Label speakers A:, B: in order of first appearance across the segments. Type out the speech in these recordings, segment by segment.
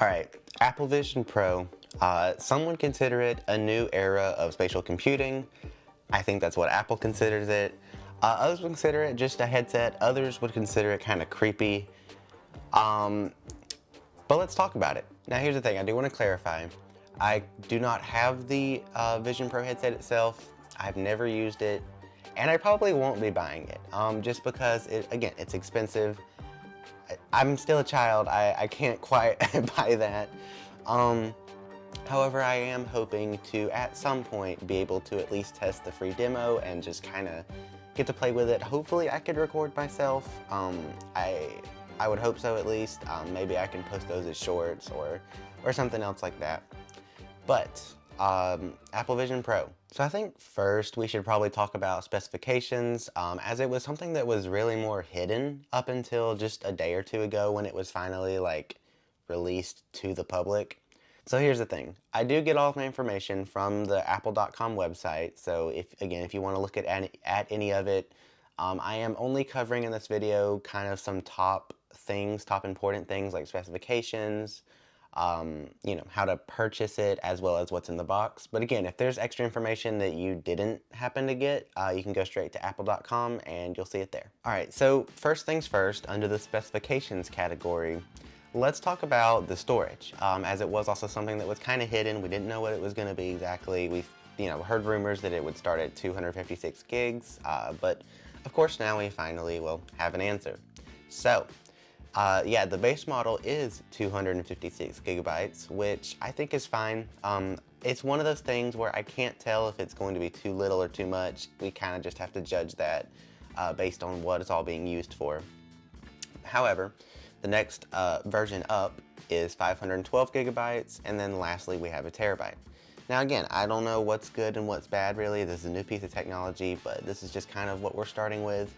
A: Alright, Apple Vision Pro. Some would consider it a new era of spatial computing. I think that's what Apple considers it. Others would consider it just a headset. Others would consider it kind of creepy. But let's talk about it. Now here's the thing, I do want to clarify. I do not have the Vision Pro headset itself. I've never used it. And I probably won't be buying it. Just because, again, it's expensive. I'm still a child. I can't quite buy that. However, I am hoping to, at some point, be able to at least test the free demo and just kind of get to play with it. Hopefully, I could record myself. I would hope so, at least. Maybe I can post those as shorts or something else like that. But Apple Vision Pro. So I think first we should probably talk about specifications, as it was something that was really more hidden up until just a day or two ago when it was finally released to the public. So here's the thing, I do get all of my information from the apple.com website, so if you want to look at any of it, I am only covering in this video kind of some top important things like specifications, how to purchase it, as well as what's in the box. But again, if there's extra information that you didn't happen to get, you can go straight to apple.com and you'll see it there. Alright, so first things first, under the specifications category, let's talk about the storage, as it was also something that was kind of hidden. We didn't know what it was going to be exactly. We've heard rumors that it would start at 256 gigs, but of course now we finally will have an answer. So, yeah, the base model is 256 gigabytes, which I think is fine. It's one of those things where I can't tell if it's going to be too little or too much. We kind of just have to judge that based on what it's all being used for. However, the next version up is 512 gigabytes, and then lastly we have a terabyte. Now again, I don't know what's good and what's bad really. This is a new piece of technology, but this is just kind of what we're starting with.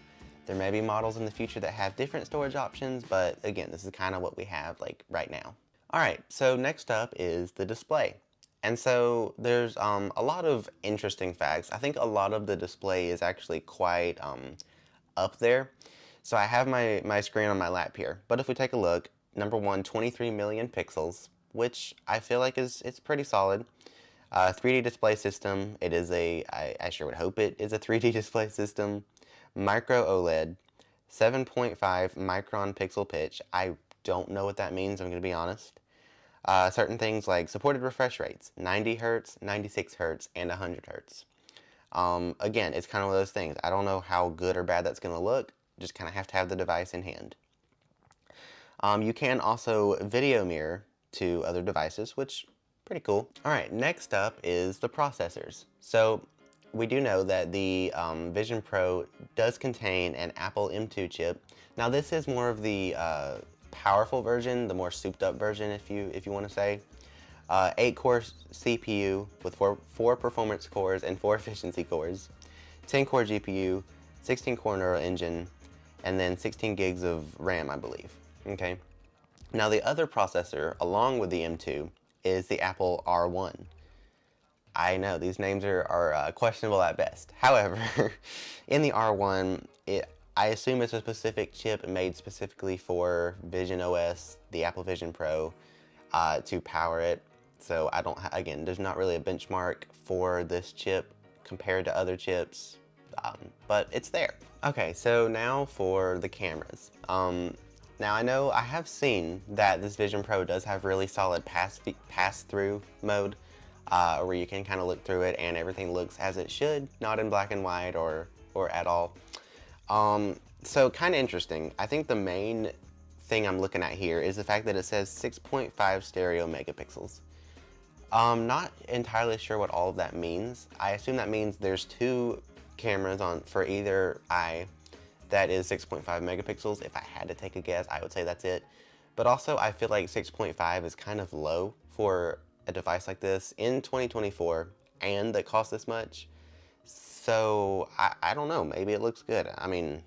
A: There may be models in the future that have different storage options, but again, this is kind of what we have right now. Alright, so next up is the display. And so there's a lot of interesting facts. I think a lot of the display is actually quite up there. So I have my screen on my lap here, but if we take a look, number one, 23 million pixels, which I feel like it's pretty solid. 3D display system, it is I sure would hope it is a 3D display system. Micro OLED, 7.5 micron pixel pitch. I don't know what that means, I'm going to be honest. Certain things like supported refresh rates, 90 Hz, 96 Hz, and 100 Hz. Again, it's kind of one of those things. I don't know how good or bad that's going to look. Just kind of have to have the device in hand. You can also video mirror to other devices, which pretty cool. Alright, next up is the processors. So we do know that the Vision Pro does contain an Apple M2 chip. Now this is more of the powerful version, the more souped up version if you want to say. 8-core CPU with 4 performance cores and 4 efficiency cores. 10-core GPU, 16-core neural engine, and then 16 gigs of RAM, I believe. Okay. Now the other processor, along with the M2, is the Apple R1. I know, these names are questionable at best. However, in the R1, I assume it's a specific chip made specifically for Vision OS, the Apple Vision Pro, to power it. So again, there's not really a benchmark for this chip compared to other chips, but it's there. Okay, so now for the cameras. Now I know I have seen that this Vision Pro does have really solid pass-through mode, where you can kind of look through it and everything looks as it should, not in black and white or at all. So kind of interesting. I think the main thing I'm looking at here is the fact that it says 6.5 stereo megapixels. Not entirely sure what all of that means. I assume that means there's 2 cameras for either eye that is 6.5 megapixels. If I had to take a guess, I would say that's it. But also, I feel like 6.5 is kind of low for a device like this in 2024 and that costs this much. So I don't know, maybe it looks good. I mean,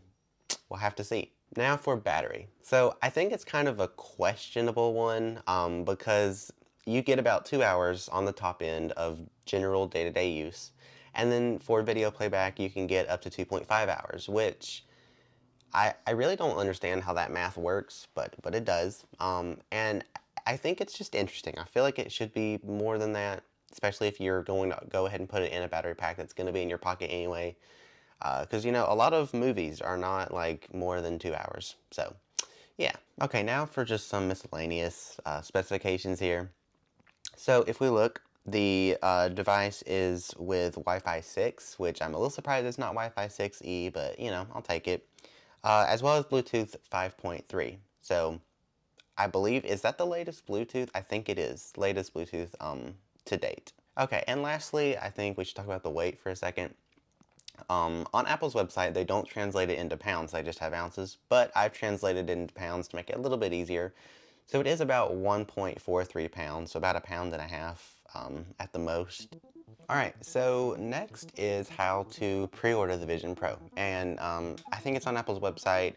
A: we'll have to see. Now for battery. So I think it's kind of a questionable one, because you get about 2 hours on the top end of general day-to-day use. And then for video playback, you can get up to 2.5 hours, which I really don't understand how that math works, but it does. And I think it's just interesting. I feel like it should be more than that, especially if you're going to go ahead and put it in a battery pack that's going to be in your pocket anyway. Because, you know, a lot of movies are not like more than 2 hours. So, yeah. Okay, now for just some miscellaneous specifications here. So, if we look, the device is with Wi-Fi 6, which I'm a little surprised it's not Wi-Fi 6E, but, you know, I'll take it. As well as Bluetooth 5.3. So, I believe, is that the latest Bluetooth? I think it is. Latest Bluetooth to date. Okay, and lastly, I think we should talk about the weight for a second. On Apple's website, they don't translate it into pounds, they just have ounces, but I've translated it into pounds to make it a little bit easier. So it is about 1.43 pounds, so about a pound and a half at the most. Alright, so next is how to pre-order the Vision Pro, and I think it's on Apple's website,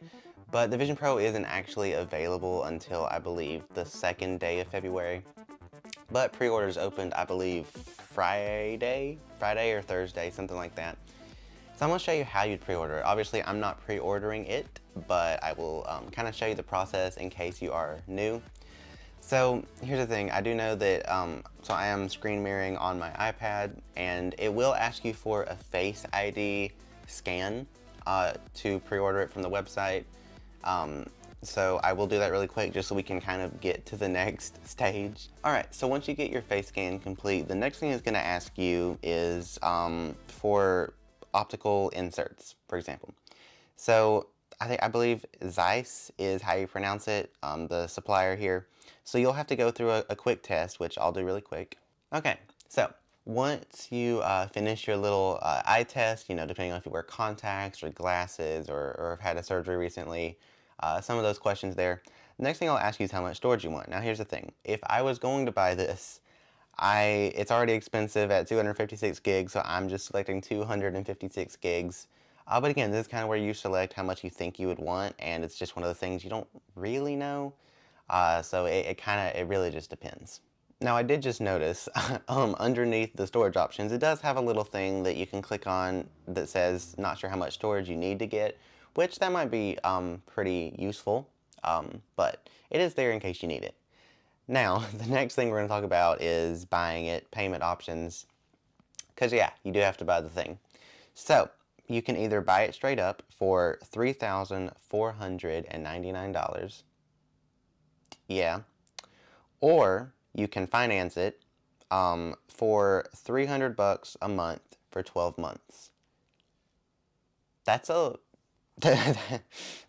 A: but the Vision Pro isn't actually available until, I believe, the 2nd day of February. But pre-orders opened, I believe, Friday or Thursday, something like that. So I'm going to show you how you'd pre-order it. Obviously, I'm not pre-ordering it, but I will kind of show you the process in case you are new. So here's the thing, I do know that, so I am screen mirroring on my iPad, and it will ask you for a Face ID scan to pre-order it from the website. So I will do that really quick just so we can kind of get to the next stage. Alright, so once you get your face scan complete, the next thing it's going to ask you is for optical inserts, for example. So I believe Zeiss is how you pronounce it, the supplier here. So you'll have to go through a quick test, which I'll do really quick. Okay, so once you finish your little eye test, you know, depending on if you wear contacts or glasses or have had a surgery recently, some of those questions there. The next thing I'll ask you is how much storage you want. Now here's the thing, if I was going to buy this, it's already expensive at 256 gigs, so I'm just selecting 256 gigs. But again, this is kind of where you select how much you think you would want, and it's just one of the things you don't really know. So it really just depends. Now I did just notice underneath the storage options, it does have a little thing that you can click on that says not sure how much storage you need to get, which that might be pretty useful, but it is there in case you need it. Now, the next thing we're going to talk about is buying it, payment options, because yeah, you do have to buy the thing. So, you can either buy it straight up for $3,499, yeah, or you can finance it for $300 a month for 12 months. That's a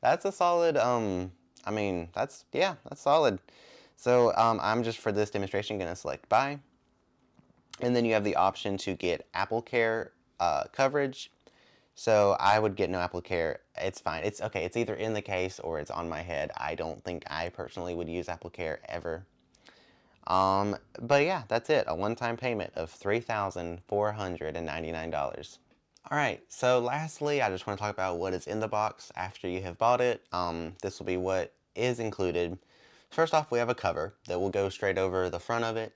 A: that's a solid, I mean, that's solid. So I'm just, for this demonstration, going to select buy. And then you have the option to get Apple Care coverage. So I would get no Apple Care. It's fine. It's okay. It's either in the case or it's on my head. I don't think I personally would use Apple Care ever. But yeah, that's it. A one-time payment of $3,499. Alright, so lastly, I just want to talk about what is in the box after you have bought it. This will be what is included. First off, we have a cover that will go straight over the front of it.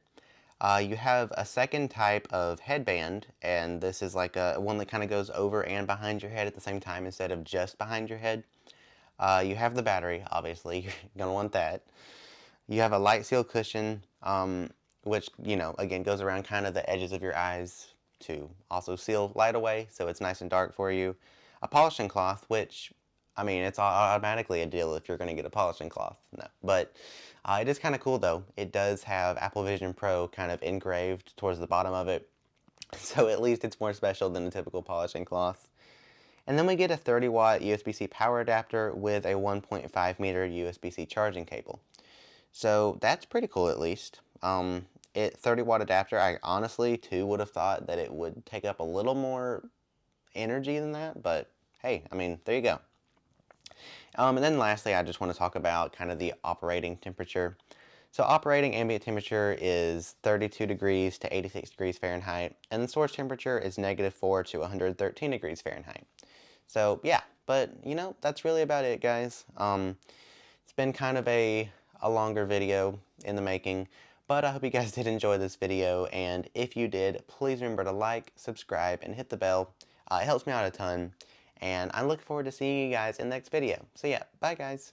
A: You have a second type of headband, and this is like one that kind of goes over and behind your head at the same time instead of just behind your head. You have the battery, obviously. You're going to want that. You have a light seal cushion, which, you know, again, goes around kind of the edges of your eyes to also seal light away, so it's nice and dark for you. A polishing cloth, which, I mean, it's automatically a deal if you're going to get a polishing cloth. No. But it is kind of cool, though. It does have Apple Vision Pro kind of engraved towards the bottom of it, so at least it's more special than a typical polishing cloth. And then we get a 30-watt USB-C power adapter with a 1.5-meter USB-C charging cable. So that's pretty cool, at least. 30-watt adapter, I honestly, too, would have thought that it would take up a little more energy than that, but hey, I mean, there you go. And then lastly, I just want to talk about kind of the operating temperature. So operating ambient temperature is 32 degrees to 86 degrees Fahrenheit, and the source temperature is -4 to 113 degrees Fahrenheit. So yeah, but you know, that's really about it, guys. It's been kind of a longer video in the making, but I hope you guys did enjoy this video, and if you did, please remember to like, subscribe, and hit the bell. It helps me out a ton. And I look forward to seeing you guys in the next video. So yeah, bye guys.